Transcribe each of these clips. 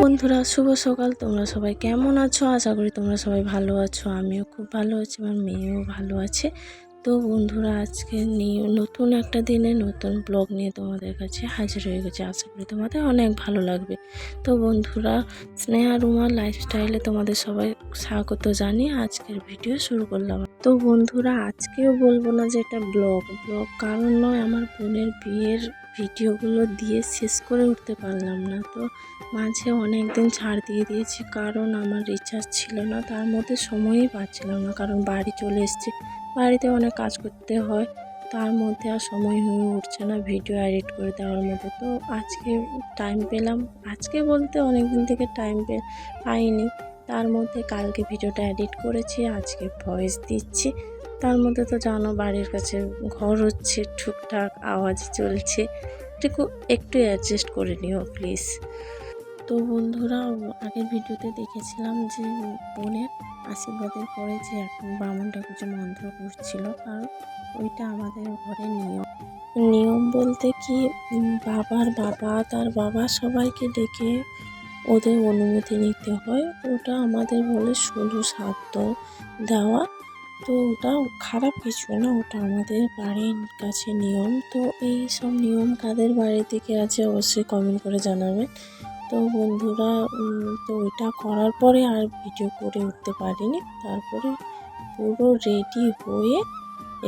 বন্ধুরা, শুভ সকাল। তোমরা সবাই কেমন আছো? আশা করি তোমরা সবাই ভালো আছো। আমিও খুব ভালো আছি, আমার মেয়েও ভালো আছে। তো বন্ধুরা, আজকে নতুন একটা দিনে নতুন ব্লগ নিয়ে তোমাদের কাছে হাজির হয়ে গেছে। আশা করি তোমাদের অনেক ভালো লাগবে। তো বন্ধুরা, স্নেহা রুমার লাইফস্টাইলে তোমাদের সবাই স্বাগত জানিয়ে আজকের ভিডিও শুরু করলাম। তো বন্ধুরা, আজকেও বলবো না যে এটা ব্লগ কারণ নয়, আমার বোনের বিয়ের ভিডিওগুলো দিয়ে শেষ করে উঠতে পারলাম না। তো মাঝে অনেক দিন ছাড় দিয়ে দিয়েছি, কারণ আমার রিচার্জ ছিল না, তার মধ্যে সময়ই পাচ্ছিলাম না। কারণ বাড়ি চলে এসেছি, বাড়িতে অনেক কাজ করতে হয়, তার মধ্যে আর সময় হয়ে উঠছে না ভিডিও এডিট করে দেওয়ার মধ্যে। তো আজকে টাইম পেলাম, আজকে বলতে অনেক দিন থেকে টাইম পাইনি। তার মধ্যে কালকে ভিডিওটা এডিট করেছি, আজকে ভয়েস দিচ্ছি। তার মধ্যে তো জানো, বাড়ির কাছে ঘর হচ্ছে, টুকটাক আওয়াজ চলছে, একটু অ্যাডজাস্ট করে নিও প্লিজ। তো বন্ধুরা, আগের ভিডিওতে দেখেছিলাম যে বোনের আশীর্বাদের পরে যে এখন বামন ঠাকুর যে মন্ত্র করছিল, কারণ ওইটা আমাদের ঘরে নিয়ম বলতে কি, বাবার বাবা, তার বাবা সবাইকে ডেকে ওদের অনুমতি নিতে হয়। ওটা আমাদের বলে 16 শ্রাদ্ধ দেওয়া। তো ওটা খারাপ কিছু না, ওটা আমাদের বাড়ির কাছে নিয়ম। তো এই সব নিয়ম কাদের বাড়ি থেকে আছে অবশ্যই কমেন্ট করে জানাবে। তো বন্ধুরা, তো ওইটা করার পরে আর ভিডিও করে উঠতে পারিনি। তারপরে পুরো রেডি হয়ে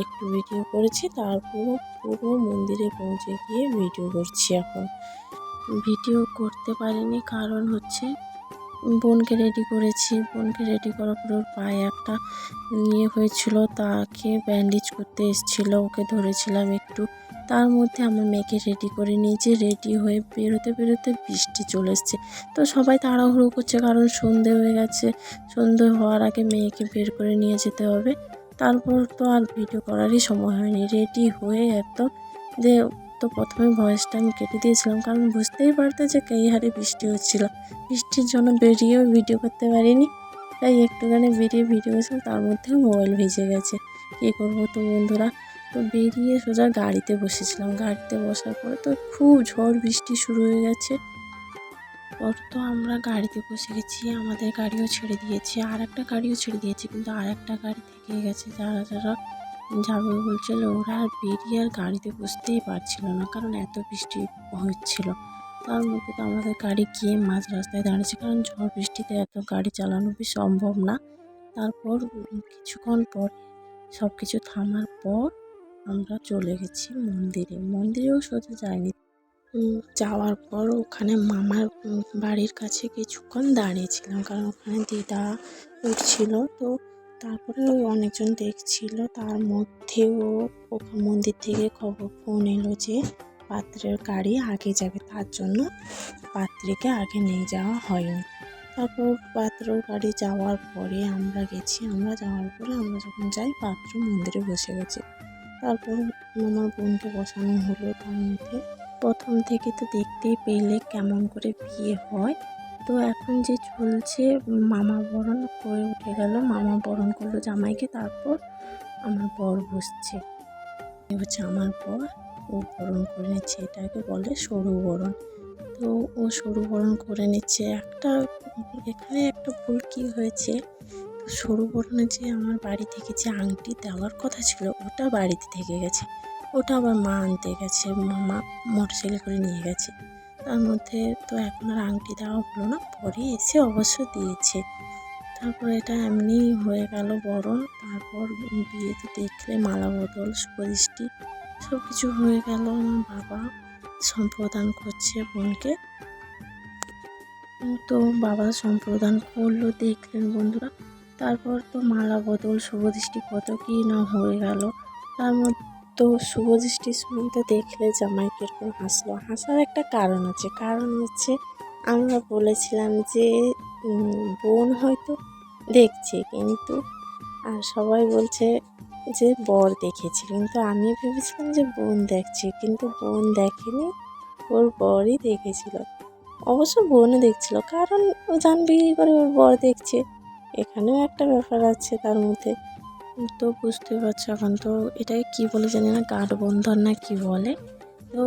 একটু ভিডিও করেছি, তারপর পুরো মন্দিরে পৌঁছে গিয়ে ভিডিও করছি। এখন ভিডিও করতে পারিনি কারণ হচ্ছে বোনকে রেডি করেছি। বোনকে রেডি করার পর ওর পায়ে একটা হয়েছিল, তাকে ব্যান্ডেজ করতে এসেছিলো, ওকে ধরেছিলাম একটু। তার মধ্যে আমার মেয়েকে রেডি করে নিজে রেডি হয়ে বেরোতে বেরোতে বৃষ্টি চলে এসছে। তো সবাই তাড়াহুড়ো করছে, কারণ সন্ধে হয়ে গেছে। সন্ধে হওয়ার আগে মেয়েকে বের করে নিয়ে যেতে হবে। তারপর তো আর ভিডিও করারই সময় হয়নি। রেডি হয়ে একদম যে, তো প্রথমে ভয়েসটা আমি কেটে দিয়েছিলাম, কারণ বুঝতেই পারতে যে এই হারে বৃষ্টি হচ্ছিল। বৃষ্টির জন্য বেরিয়েও ভিডিও করতে পারিনি, তাই একটুখানি বেরিয়ে ভিডিও করেছিলাম, তার মধ্যে মোবাইল ভিজে গেছে। কী করবো? তো বন্ধুরা, তো বেরিয়ে সোজা গাড়িতে বসেছিলাম। গাড়িতে বসার পরে তো খুব ঝড় বৃষ্টি শুরু হয়ে গেছে। পর তো আমরা গাড়িতে বসে গেছি, আমাদের গাড়িও ছেড়ে দিয়েছি, আর একটা গাড়িও ছেড়ে দিয়েছি, কিন্তু আর একটা গাড়ি থেকে গেছে। যারা যারা যাবে বলছিল, ওরা আর বেরিয়ে আর গাড়িতে বসতেই পারছিল না, কারণ এত বৃষ্টি হচ্ছিল। তার মধ্যে তো আমাদের গাড়ি গিয়ে মাঝ রাস্তায় দাঁড়িয়েছে, কারণ ঝড় বৃষ্টিতে এত গাড়ি চালানো সম্ভব না। তারপর কিছুক্ষণ পর সব কিছু থামার পর আমরা চলে গেছি মন্দিরেও সোজা যাইনি। যাওয়ার পর ওখানে মামার বাড়ির কাছে কিছুক্ষণ দাঁড়িয়েছিলাম, কারণ ওখানে দিদা উঠছিল। তো তারপরে ওই অনেকজন দেখছিল, তার মধ্যেও মন্দির থেকে ফোন এলো যে পাত্রের গাড়ি আগে যাবে, তার জন্য পাত্রীকে আগে নিয়ে যাওয়া হয়নি। তারপর পাত্রর গাড়ি যাওয়ার পরে আমরা গেছি। আমরা যাওয়ার পরে আমরা যখন যাই, পাত্র মন্দিরে বসে গেছে। তারপর আমার বোনকে বসানো হলো। তার মধ্যে প্রথম থেকে তো দেখতেই পেলে কেমন করে বিয়ে হয়। তো এখন যে চলছে, মামা বরণ করে উঠে গেল, মামা বরণ করলো জামাইকে, তারপর আমার বর বসছে। হচ্ছে আমার বর, ও বরণ করে নিচ্ছে, এটাকে বলে সরু বরণ। তো ও সরু বরণ করে নিচ্ছে। এখানে একটা ভুল কী হয়েছে, সরু বরণে যে আমার বাড়ি থেকে যে আংটি দেওয়ার কথা ছিল, ওটা বাড়িতে থেকে গেছে। ওটা আবার মা আনতে গেছে, মামা মোটরসাইকেল করে নিয়ে গেছে। তার মধ্যে তো এখন আর আংটি দেওয়া হলো না, পরে এসে অবশ্য দিয়েছে। তারপর এটা এমনি হয়ে গেল বরণ। তারপর বিয়েতে দেখলে মালা বদল, শুভদৃষ্টি সব কিছু হয়ে গেল। আমার বাবা সম্প্রদান করছে বোনকে। তো বাবা সম্প্রদান করলো, দেখলেন বন্ধুরা। তারপর তো মালা বদল, শুভদৃষ্টি কত কি না হয়ে গেল। তার মধ্যে তো শুভদৃষ্টির সময় তো দেখলে জামাই কিরকম হাসলো। হাসার একটা কারণ আছে, কারণ হচ্ছে আমরা বলেছিলাম যে বোন হয়তো দেখছে, কিন্তু আর সবাই বলছে যে বর দেখেছে, কিন্তু আমি ভেবেছিলাম যে বোন দেখছে, কিন্তু বোন দেখেনি, ওর বরই দেখেছিল। অবশ্য বোনও দেখছিল, কারণ ও জানবি কী করে ওর বর দেখছে, এখানেও একটা ব্যাপার আছে তার মধ্যে। তো বুঝতে পারছো, এখন তো এটাকে কী বলে জানি না, গাঢ়বন্ধন না কি বলে। তো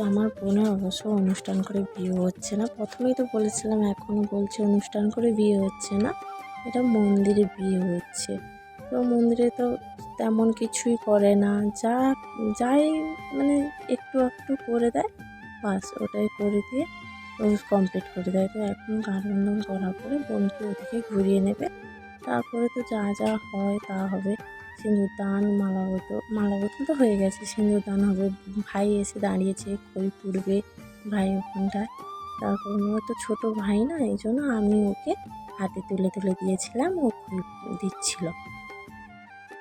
আমার বোনের অবশ্য অনুষ্ঠান করে বিয়ে হচ্ছে না। প্রথমেই তো বলেছিলাম, এখনও বলছি অনুষ্ঠান করে বিয়ে হচ্ছে না, এটা মন্দিরে বিয়ে হচ্ছে। তো মন্দিরে তো তেমন কিছুই করে না, যাই মানে একটু একটু করে দেয়, বাস ওটাই করে দিয়ে কমপ্লিট করে দেয়। তো এখন গাঠবন্ধন করার পরে বোনকে ওদিকে ঘুরিয়ে নেবে, তারপরে তো যা যা হয় তা হবে। সিঁদুরদান, মালা বদল তো হয়ে গেছে, সিঁদুরদান হবে, ভাই এসে দাঁড়িয়েছে, খই পুড়বে ভাই ওখানটায়। তারপর ওর তো ছোটো ভাই না, এই জন্য আমি ওকে হাতে তুলে তুলে দিয়েছিলাম, ও খই দিচ্ছিল।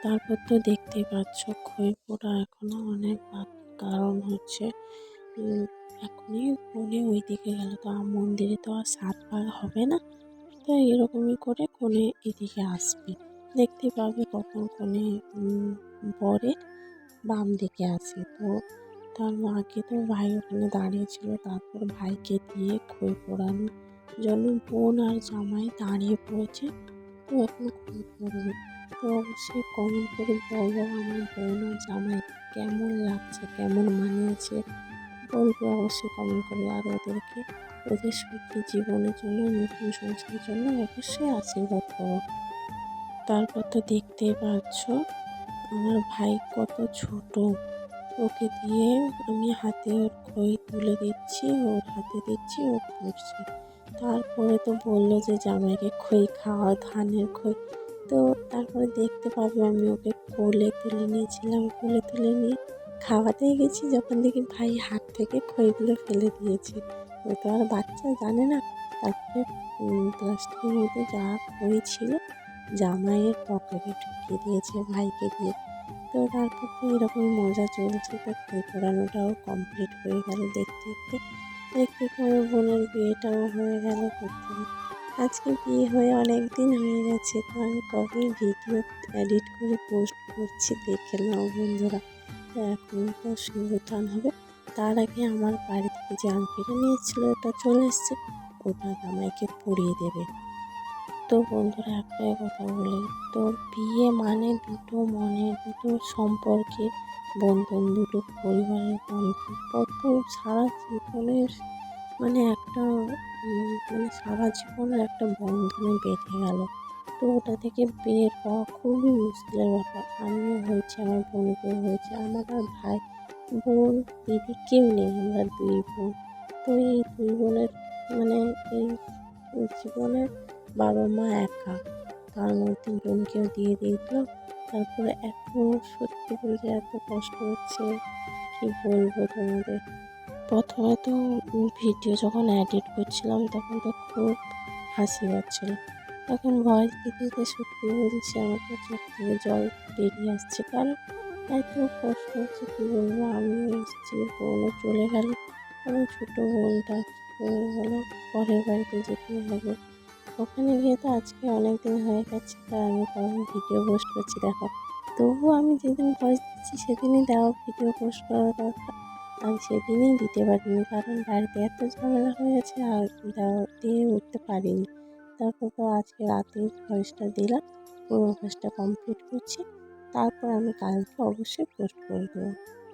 তারপর তো দেখতেই পাচ্ছ খই পোড়া এখনও অনেক বাকি, কারণ হচ্ছে এখনই কনে ওই দিকে গেল, তো মন্দিরে তো আর 7 ভাগ হবে না। তো এরকমই করে কনে এদিকে আসবে, দেখতে পাবে কখন কনে বরের বাম দিকে আসে। তো তার আগে তো ভাই ওখানে দাঁড়িয়েছিল, তারপর ভাইকে দিয়ে খই পোড়ানোর জন্য বোন আর জামাই দাঁড়িয়ে পড়েছে। তো এখন খই পোড়াবে। তো অবশ্যই কমেন্ট করে বলো আমার বোন আর জামাই কেমন লাগছে, কেমন মানিয়েছে, বলবে অবশ্যই কমেন্ট করে। আর ওদেরকে ওদের সুখী জীবনের জন্য, নতুন সংসারের জন্য অবশ্যই আশীর্বাদ করো। তারপর তো দেখতেই পাচ্ছ আমার ভাই কত ছোট, ওকে দিয়ে আমি হাতে ওর খই তুলে দিচ্ছি, ওর হাতে দিচ্ছি, ও পড়ছে। তারপরে তো বললো যে জামাইকে খই খাওয়া, ধানের খই। তো তারপরে দেখতে পাবে আমি ওকে কোলে তুলে নিয়েছিলাম, কোলে তুলে নিয়ে খাওয়াতেই গেছি, যখন দেখি ভাই হাত থেকে খইগুলো ফেলে দিয়েছে। ও তো আর বাচ্চা জানে না। তারপরে প্লাস্টিকের মধ্যে যা খই ছিল জামাইয়ের পকেটে ঢুকিয়ে দিয়েছে ভাইকে দিয়ে। তো তারপর তো এরকমই মজা চলছে। তো খই পোড়ানোটাও কমপ্লিট হয়ে গেল দেখতে দেখতে। দেখতে আমার বোনের বিয়েটাও হয়ে গেল করতে। আজকে বিয়ে হয়ে অনেক দিন হয়ে গেছে, তো আমি কবে ভিডিও এডিট করে পোস্ট করছি দেখে নাও বন্ধুরা। তো এখন তো সিঁদুরদান হবে, তার আগে আমার বাড়ি থেকে যে আংটিটা নিয়েছিল ওটা চলে এসছে, ওটা জামাইকে পরিয়ে দেবে। তো বন্ধুরা একটাই কথা বলি, তো বিয়ে মানে দুটো মনের, দুটো সম্পর্কে বন্ধন, দুটো পরিবারের বন্ধন, কত সারা জীবনের মানে একটা মানে সারা জীবনের একটা বন্ধনে বেঁধে গেল। তো ওটা থেকে বের হওয়া খুবই মুশকিলের ব্যাপার। আমিও হয়েছে, আমার বোনকেও হয়েছে, আমার আর ভাই বোন দিদি কেউ নেই, আমরা 2 বোন। তো এই 2 বোনের মানে এই জীবনের বাবা মা একা, তার মধ্যে বোনকেও দিয়ে দিয়েছিল। তারপরে এত, সত্যি বলতে এত কষ্ট হচ্ছে, কি বলবো তোমাদের। প্রথমে তো ভিডিও যখন এডিট করছিলাম তখন তো খুব হাসি পাচ্ছিল, এখন ভয়েস দিতে দিতে সত্যি বলছি আমার তো চোখ থেকে জল বেরিয়ে আসছে, কারণ এত কষ্ট হচ্ছে, কী বলবো। আমিও এসেছি, বোনও চলে গেল, আমার ছোটো বোনটা হলো পরের বাড়িতে যেতে হবে। ওখানে গিয়ে তো আজকে অনেক দিন হয়ে গেছে, তা আমি কখন ভিডিও পোস্ট করছি দেখো। তবুও আমি যেদিন ভয়েস দিচ্ছি সেদিনই দেওয়া ভিডিও পোস্ট করার কথা, আমি সেদিনই দিতে পারিনি, কারণ বাড়িতে এত ঝামেলা হয়ে গেছে আর দিয়ে উঠতে পারিনি। তারপর তো আজকে রাতে ভয়েসটা দিলাম, পুরো ভয়েসটা কমপ্লিট করছি, তারপর আমি কালকে অবশ্যই পোস্ট করে দেবো,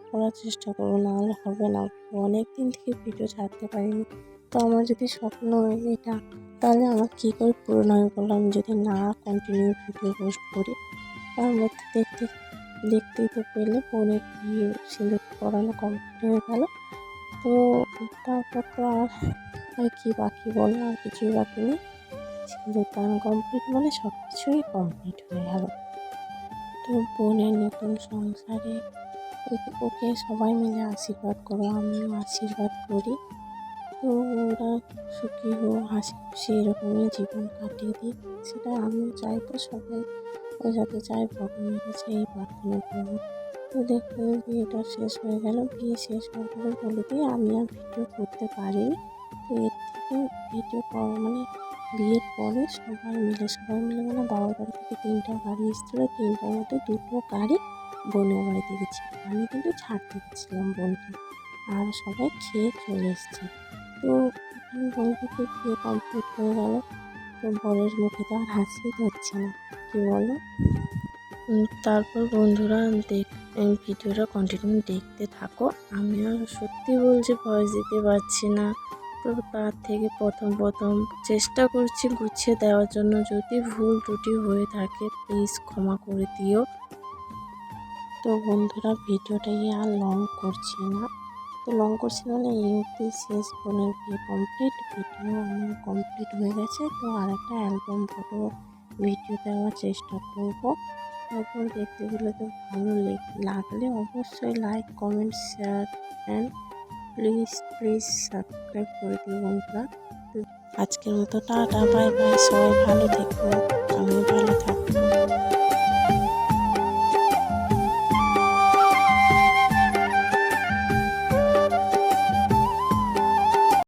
করার চেষ্টা করবো, নাহলে হবে না। অনেক দিন থেকে ভিডিও ছাড়তে পারিনি। তো আমার যদি স্বপ্ন এটা, তাহলে আমার কী করে পূরণ হবে বলো, আমি যদি না কন্টিনিউ ভিডিও পোস্ট করি। তার মধ্যে দেখতেই তো পেলে বোনের বিয়ে সিঁদুর পরানো কমপ্লিট হয়ে গেল। তো তারপর তো আর কি বাকি বলো, আর কিছুই বাকি নেই। সিঁদুরদান কমপ্লিট মানে সব কিছুই কমপ্লিট হয়ে গেল। তো বোনের নতুন সংসারে ওকে সবাই মিলে আশীর্বাদ করো, আমিও আশীর্বাদ করি। তো ওরা সুখী হোক, হাসি খুশি এরকমই জীবন কাটিয়ে দিই, সেটা আমিও চাইবো। সবাই ও যাতে চায়, ভগবানের কাছে এই প্রার্থনা করবো। তো দেখতে বিয়েটা শেষ হয়ে গেল, বিয়ে শেষ হওয়ার পরে বলে দিই আমি আর ভিডিও করতে পারিনি। তো এর থেকে ভিডিও করা মানে বিয়ের পরে সবাই মিলে মানে বাবার বাড়ি থেকে 3টা গাড়ি এসেছিলো, 3টার মধ্যে 2টো গাড়ি বোনের বাড়িতে গেছি, আমি কিন্তু ছাড়তে গেছিলাম বোনকে, আর সবাই খেয়ে চলে এসছে। তো এখানে বোনকে বিয়ে কমপ্লিট হয়ে গেল। তো বরের মুখে তো আর হাসি ধরছে না, কি বলো। তো তারপর বন্ধুরা ভিডিওটা কন্টিনিউ দেখতে থাকো। আমিও সত্যি বলছি ভয়েস দিতে পারছি না, তো তার থেকে প্রথম চেষ্টা করছি গুছিয়ে দেওয়ার জন্য। যদি ভুল ত্রুটি হয়ে থাকে প্লিজ ক্ষমা করে দিও। তো বন্ধুরা ভিডিওটাই আর লং করছি না, মানে এই অবধি শেষ বোনের বিয়ে কমপ্লিট। ভিডিও আমার কমপ্লিট হয়ে গেছে, তো আর একটা অ্যালবাম ফটো ভিডিও দেওয়ার চেষ্টা করব। তারপর দেখতে গেলে তো ভালো লাগলে অবশ্যই like comment share and please subscribe করে দিও বন্ধুরা। তো আজকের মতো টাটা বাই বাই, সবাই ভালো থেকো, আমি ভালো থাকো।